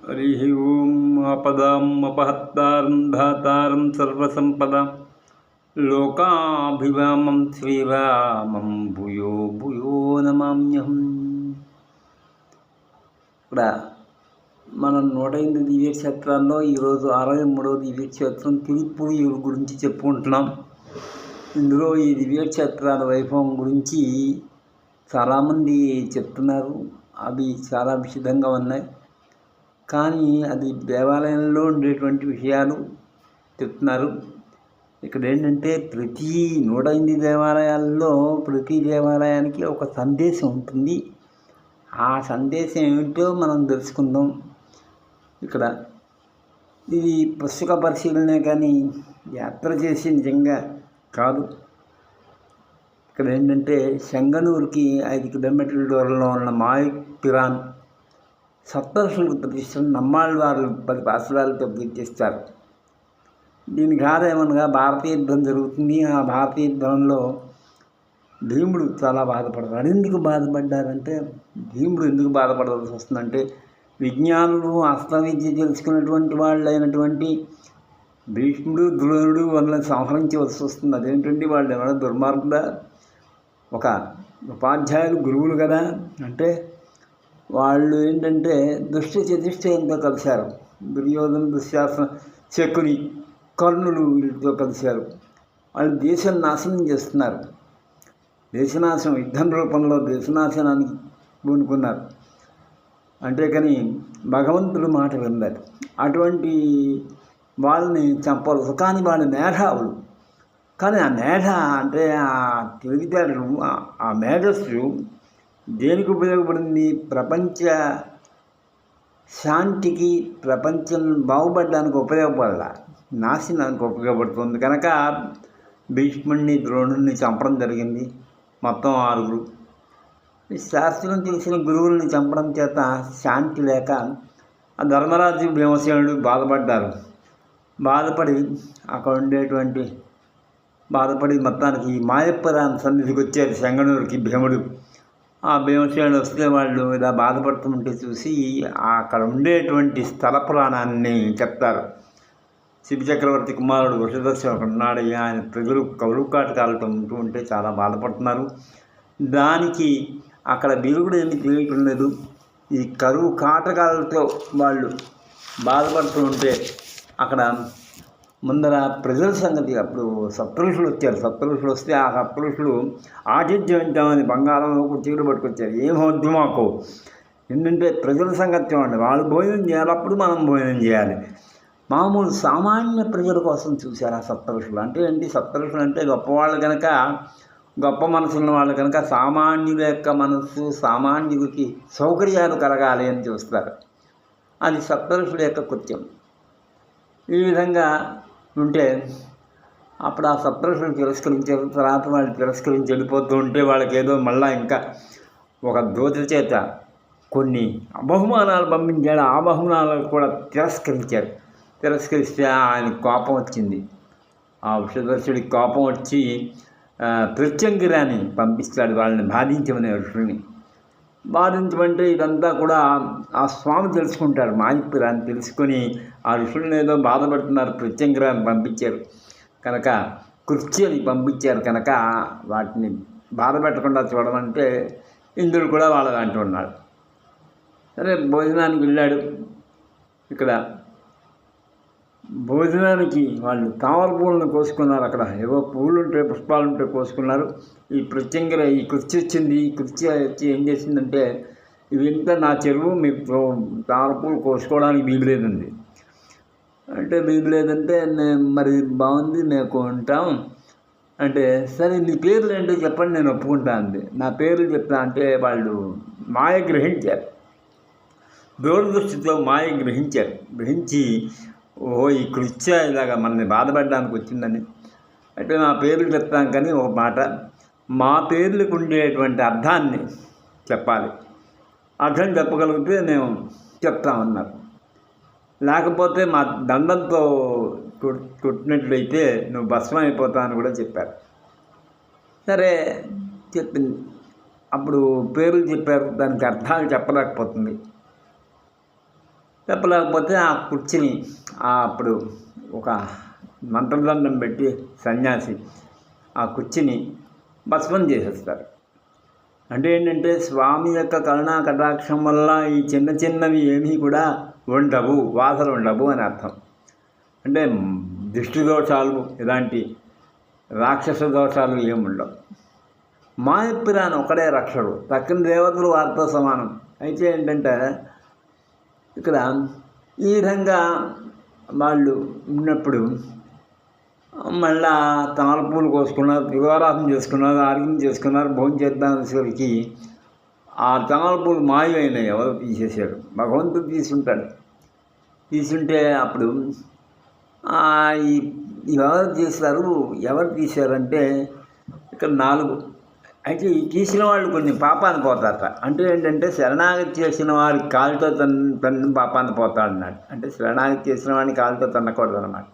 हरि ओं आपदाम् अपहत्तारं धातारं सर्वसंपदां लोकाभिरामं श्रीरामं भूयो भूयो నమామ్యహం. ఇక్కడ మనం 108 దివ్యక్షేత్రాల్లో ఈరోజు 63వ దివ్యక్షేత్రం తిరుప్పుయూరు గురించి చెప్పుకుంటున్నాం. ఇందులో ఈ దివ్యక్షేత్రాల వైభవం గురించి చాలామంది చెప్తున్నారు. అవి చాలా విశిదంగా ఉన్నాయి. కానీ అది దేవాలయంలో ఉండేటువంటి విషయాలు చెప్తున్నారు. ఇక్కడ ఏంటంటే ప్రతి 108 దేవాలయాల్లో ప్రతి దేవాలయానికి ఒక సందేశం ఉంటుంది. ఆ సందేశం ఏమిటో మనం తెలుసుకుందాం. ఇక్కడ ఇది పుస్తక పరిశీలనే కానీ యాత్ర చేసి నిజంగా కాదు. ఇక్కడ ఏంటంటే శంగనూరుకి 5 కిలోమీటర్ల దూరంలో ఉన్న మాయపిరాన్ సప్తఋషులకు ప్రతిష్టం నమ్మాళ్ళవారు 10 పాసురాలతో కీర్తిస్తారు. దీనికి ఆధారమనగా భారతీయ యుద్ధం జరుగుతుంది. ఆ భారతీయ యుద్ధంలో భీముడు చాలా బాధపడతాడు. ఎందుకు బాధపడ్డారంటే భీముడు ఎందుకు బాధపడవలసి వస్తుందంటే విజ్ఞానులు అస్త్రవిద్య తెలుసుకున్నటువంటి వాళ్ళు అయినటువంటి భీష్ముడు ద్రోణుడు వాళ్ళని సంహరించవలసి వస్తుంది. అదేంటంటే వాళ్ళు ఏమైనా దుర్మార్గుడా? ఒక ఉపాధ్యాయులు గురువులు కదా అంటే వాళ్ళు ఏంటంటే దుష్ట చతుష్టయంతో కలిశారు. దుర్యోధన దుశ్శాసన శకుని కర్ణులు వీళ్ళతో కలిశారు. వాళ్ళు దేశం నాశనం చేస్తున్నారు. దేశనాశనం యుద్ధం రూపంలో దేశనాశనానికి పూనుకున్నారు. అంటే కానీ భగవంతుడు మాట విన్నారు. అటువంటి వాళ్ళని చంపవలసి. కానీ వాళ్ళు మేధావులు. కానీ ఆ మేధ అంటే ఆ తెలివితేటలు ఆ మేధస్సు దేనికి ఉపయోగపడింది? ప్రపంచ శాంతికి, ప్రపంచం బాగుపడడానికి ఉపయోగపడాల, నాశనానికి ఉపయోగపడుతుంది. కనుక భీష్ముడిని ద్రోణుడిని చంపడం జరిగింది. మొత్తం 6. శాస్త్రం తెలిసిన గురువుల్ని చంపడం చేత శాంతి లేక ఆ ధర్మరాజు భీమసేనుడు బాధపడ్డారు. బాధపడి అక్కడ ఉండేటువంటి మొత్తానికి మాయపురాణ సన్నిధికి వచ్చారు శంగనూరుకి భీముడు. ఆ భీమసేనుడు వస్తే వాళ్ళు ఇలా బాధపడుతుంటే చూసి అక్కడ ఉండేటువంటి స్థల పురాణాన్ని చెప్తారు. శివ చక్రవర్తి కుమారుడు వృషదర్శనం అక్కడ ఉన్నాడు. ఆయన ప్రజలు కరువు కాటకాలతో ఉంటూ ఉంటే చాలా బాధపడుతున్నారు. దానికి అక్కడ విరుగుడు ఏమి తెలియటం లేదు. ఈ కరువు కాటకాలతో వాళ్ళు బాధపడుతూ ఉంటే అక్కడ ముందర ప్రజల సంగతి అప్పుడు సప్తఋషులు వచ్చారు. సప్తఋషులు వస్తే ఆ సప్తఋషులు ఆతిథ్యం ఇద్దామని బంగారంలో చీరు పట్టుకొచ్చారు. ఏమవుద్దు మాకు ఏంటంటే ప్రజల సంగతి చూడండి, వాళ్ళు భోజనం చేయాలి, అప్పుడు మనం భోజనం చేయాలి. మామూలు సామాన్య ప్రజల కోసం చూశారు ఆ సప్తఋషులు. అంటే ఏంటి? సప్తఋషులు అంటే గొప్పవాళ్ళు కనుక, గొప్ప మనసున్న వాళ్ళు కనుక సామాన్యుల యొక్క మనస్సు, సామాన్యుడికి సౌకర్యాలు కలగాలి అని చూస్తారు. అది సప్తఋషుల యొక్క కృత్యం. ఈ విధంగా ఉంటే అప్పుడు ఆ సప్తఋషులు తిరస్కరించారు. తర్వాత వాళ్ళు తిరస్కరించి వెళ్ళిపోతూ ఉంటే వాళ్ళకి ఏదో మళ్ళీ ఇంకా ఒక దూత చేత కొన్ని బహుమానాలు పంపించాడు. ఆ బహుమానాలు కూడా తిరస్కరించారు. తిరస్కరిస్తే ఆయన కోపం వచ్చింది. ఆ వృషదర్శుడికి కోపం వచ్చి ప్రత్యంగిరాన్ని పంపిస్తాడు వాళ్ళని బాధించమనే ఋషుల్ని. బాధించమంటే ఇదంతా కూడా ఆ స్వామి తెలుసుకుంటారు. మాయపురాన్ని తెలుసుకొని ఆ ఋషులను ఏదో బాధపడుతున్నారు, ప్రత్యంగిరాన్ని పంపించారు కనుక, కృత్యాన్ని పంపించారు కనుక వాటిని బాధ పెట్టకుండా చూడమంటే ఇంద్రుడు కూడా వాళ్ళని అంటూ ఉన్నాడు. సరే భోజనానికి వెళ్ళాడు. ఇక్కడ భోజనానికి వాళ్ళు తామర పూలను కోసుకున్నారు. అక్కడ ఏవో పుష్పాలు పుష్పాలుంటే కోసుకున్నారు. ఈ ప్రత్యంగిర ఈ కుర్చీ వచ్చింది. ఈ కుర్చీ వచ్చి ఏం చేసిందంటే ఇదంతా నా చెరువు, మీకు తామర పూలు కోసుకోవడానికి వీలు లేదండి. అంటే వీలు లేదంటే మరి బాగుంది, మేము కొంటాం అంటే సరే నీ పేర్లు ఏంటో చెప్పండి, నేను ఒప్పుకుంటా అంది. నా పేర్లు చెప్తా అంటే వాళ్ళు మాయ గ్రహించారు. దూరదృష్టితో మాయ గ్రహించి ఓహో ఈ కృత్య ఇలాగా మనల్ని బాధపడడానికి వచ్చిందని. అంటే నా పేర్లు చెప్తాం కానీ ఒక మాట, మా పేర్లకు ఉండేటువంటి అర్థాన్ని చెప్పాలి. అర్థం చెప్పగలిగితే మేము చెప్తామన్నారు. లేకపోతే మా దండంతో కొట్టినట్లయితే నువ్వు భస్మం అయిపోతావు అని కూడా చెప్పారు. సరే చెప్పింది. అప్పుడు పేర్లు చెప్పారు, దానికి అర్థాలు చెప్పలేకపోతుంది. చెప్పలేకపోతే ఆ కుర్చీని అప్పుడు ఒక మంత్రదండం పెట్టి సన్యాసి ఆ కుర్చీని భస్మం చేసేస్తారు. అంటే ఏంటంటే స్వామి యొక్క కరుణా కటాక్షం వల్ల ఈ చిన్న చిన్నవి ఏమీ కూడా ఉండవు, వాసన ఉండవు అని అర్థం. అంటే దిష్టి దోషాలు, ఇలాంటి రాక్షస దోషాలు ఏముండవు. మాయప్పిరాన్ ఒకడే రక్షడు, తక్కిన దేవతలు వారితో సమానం. అయితే ఏంటంటే ఇక్కడ ఈ విధంగా వాళ్ళు ఉన్నప్పుడు మళ్ళా తామరపూలు కోసుకున్నారు, దివారాధన చేసుకున్నారు, ఆరోగ్యం చేసుకున్నారు. భోజనం చేద్దామనేసరికి ఆ తామరపూలు మాయమైనాయి, ఎవరు తీసేశారు, భగవంతుడు తీసుంటాడు. తీసుంటే అప్పుడు ఎవరు తీస్తారు, ఎవరు తీశారంటే ఇక్కడ 4. అయితే ఈ తీసిన వాళ్ళు కొన్ని పాపాన్ని పోతారట. అంటే ఏంటంటే శరణాగతి చేసిన వారి కాలుతో తన పాపాన్ని పోతాడన్నాడు. అంటే శరణాగతి చేసిన వాడిని కాలుతో తన్నకూడదు అన్నమాట.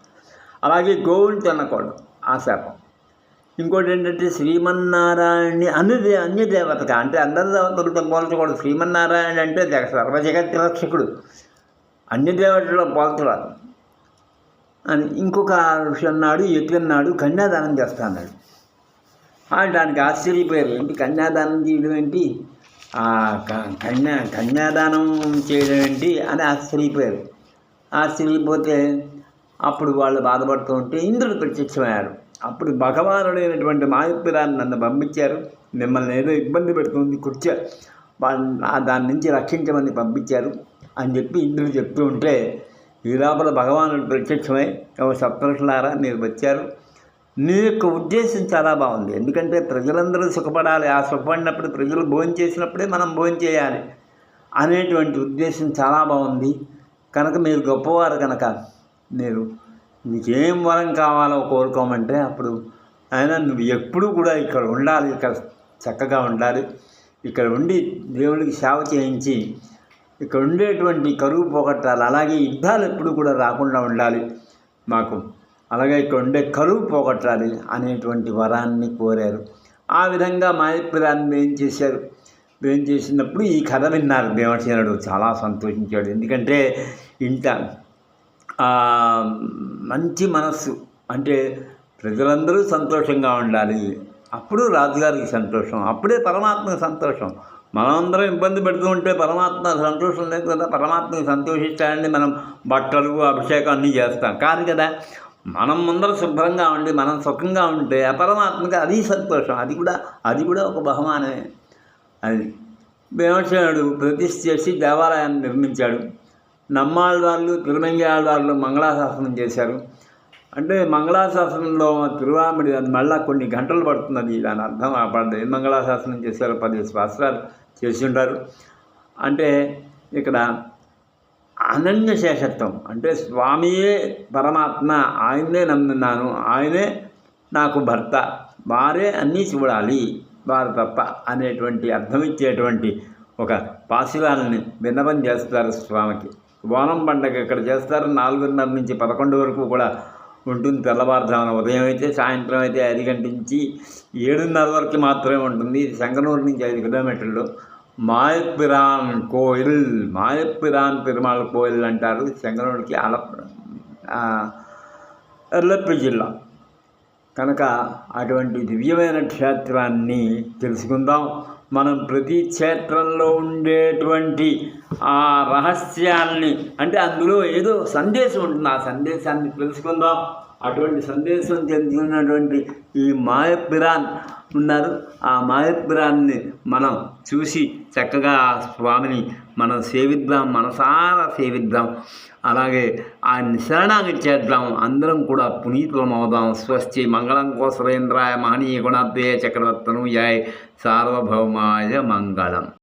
అలాగే గోవుని తినకూడదు, ఆ శాపం. ఇంకోటి ఏంటంటే శ్రీమన్నారాయణని అన్య దేవతగా, అంటే అందరి దేవతలతో పోల్చకూడదు. శ్రీమన్నారాయణ అంటే సర్వజగత్ రక్షకుడు, అన్య దేవతల్లో పోల్చరాదు అని. ఇంకొక ఋషి అన్నాడు, ఎటు అన్నాడు, కన్యాదానం చేస్తా అన్నాడు. దానికి ఆశ్చర్యపోయారు. ఏంటి కన్యాదానం చేయడం ఏంటి, కన్యాదానం చేయడం ఏంటి అని ఆశ్చర్యపోయారు. ఆశ్చర్యపోతే అప్పుడు వాళ్ళు బాధపడుతూ ఉంటే ఇంద్రుడు ప్రత్యక్షమయ్యాడు. అప్పుడు భగవానుడైనటువంటి మాయప్పిరాన్ని నన్ను పంపించారు, మిమ్మల్ని ఏదో ఇబ్బంది పెడుతుంది కుర్చీ, దాని నుంచి రక్షించమని పంపించారు అని చెప్పి ఇంద్రుడు చెప్తూ ఉంటే ఈ లోపల భగవానుడు ప్రత్యక్షమై, సప్తఋషులారా మీరు వచ్చారు, నీ యొక్క ఉద్దేశం చాలా బాగుంది. ఎందుకంటే ప్రజలందరూ సుఖపడాలి, ఆ సుఖపడినప్పుడు ప్రజలు భోజనం చేసినప్పుడే మనం భోజనం చేయాలి అనేటువంటి ఉద్దేశం చాలా బాగుంది. కనుక మీరు గొప్పవారు, కనుక మీరు నీకేం వరం కావాలో కోరుకోమంటే అప్పుడు ఆయన నువ్వు ఎప్పుడూ కూడా ఇక్కడ ఉండాలి, ఇక్కడ చక్కగా ఉండాలి, ఇక్కడ ఉండి దేవుడికి సేవ చేయించి ఇక్కడ ఉండేటువంటి కరువు పోగొట్టాలి, అలాగే యుద్ధాలు ఎప్పుడు కూడా రాకుండా ఉండాలి మాకు, అలాగే ఇక్కడ ఉండే కరువు పోగొట్టాలి అనేటువంటి వరాన్ని కోరారు. ఆ విధంగా మాయప్పిరాన్ని ఏం చేశారు, ఏం చేసినప్పుడు ఈ కథ విన్నారు భీమసేనుడు, చాలా సంతోషించాడు. ఎందుకంటే ఇంత మంచి మనస్సు, అంటే ప్రజలందరూ సంతోషంగా ఉండాలి, అప్పుడు రాజుగారికి సంతోషం, అప్పుడే పరమాత్మకి సంతోషం. మనమందరం ఇబ్బంది పెడుతూ ఉంటే పరమాత్మ సంతోషం లేదు కదా, పరమాత్మకి సంతోషిస్తాడండి. మనం బట్టలు అభిషేకం అన్నీ చేస్తాం కాదు కదా, మనం ముందర శుభ్రంగా ఉండి మనం సుఖంగా ఉంటే ఆ పరమాత్మకి అది సంతోషం, అది కూడా ఒక బహుమానమే. అది భీమసేనుడు ప్రతిష్ఠ చేసి దేవాలయాన్ని నిర్మించాడు. నమ్మాళ్ళవాళ్ళు, తిరుమంగాళ్ళవాళ్ళు మంగళాశాసనం చేశారు. అంటే మంగళాశాసనంలో తిరువామిడి అది మళ్ళీ కొన్ని గంటలు పడుతున్నది, దాని అర్థం పడదు. ఏం మంగళాశాసనం చేశారు, 10 సంవత్సరాలు చేసి ఉంటారు. అంటే ఇక్కడ అనన్య శేషత్వం, అంటే స్వామియే పరమాత్మ, ఆయన్నే నమ్మున్నాను, ఆయనే నాకు భర్త, వారే అన్నీ చూడాలి, వారు తప్ప అనేటువంటి అర్థం ఇచ్చేటువంటి ఒక పాశురాలని విన్నపం చేస్తారు స్వామికి. బోనం పండగ ఇక్కడ చేస్తారు. 4:30 నుంచి 11 వరకు కూడా ఉంటుంది. తెల్లవారుజామున ఉదయం అయితే, సాయంత్రం అయితే 5 గంటల నుంచి 7:30 వరకు మాత్రమే ఉంటుంది. ఇది శంకనూరు నుంచి 5 కిలోమీటర్లు. మాయప్పిరాన్ కోయిల్, మాయప్పిరాన్ పెరుమాళ్ కోయిల్ అంటారు. శంకనూరుకి ఎల్లప్పి జిల్లా కనుక అటువంటి దివ్యమైన క్షేత్రాన్ని తెలుసుకుందాం. మనం ప్రతి క్షేత్రంలో ఉండేటువంటి ఆ రహస్యాల్ని, అంటే అందులో ఏదో సందేశం ఉంటుంది, ఆ సందేశాన్ని తెలుసుకుందాం. అటువంటి సందేశం తెలుసుకున్నటువంటి ఈ మాయప్పిరాన్ ఉన్నారు. ఆ మాయప్పిరాన్ని మనం చూసి చక్కగా ఆ స్వామిని మనం సేవిద్దాం, మనసారా సేవిద్దాం. అలాగే ఆయన్ని శరణాగతి చేద్దాం, అందరం కూడా పునీతులం అవుదాం. స్వస్తి మంగళం కోసరేంద్రాయ మహనీయ గుణాద్వయ చక్రవర్తను యాయ్ సార్వభౌమాయ మంగళం.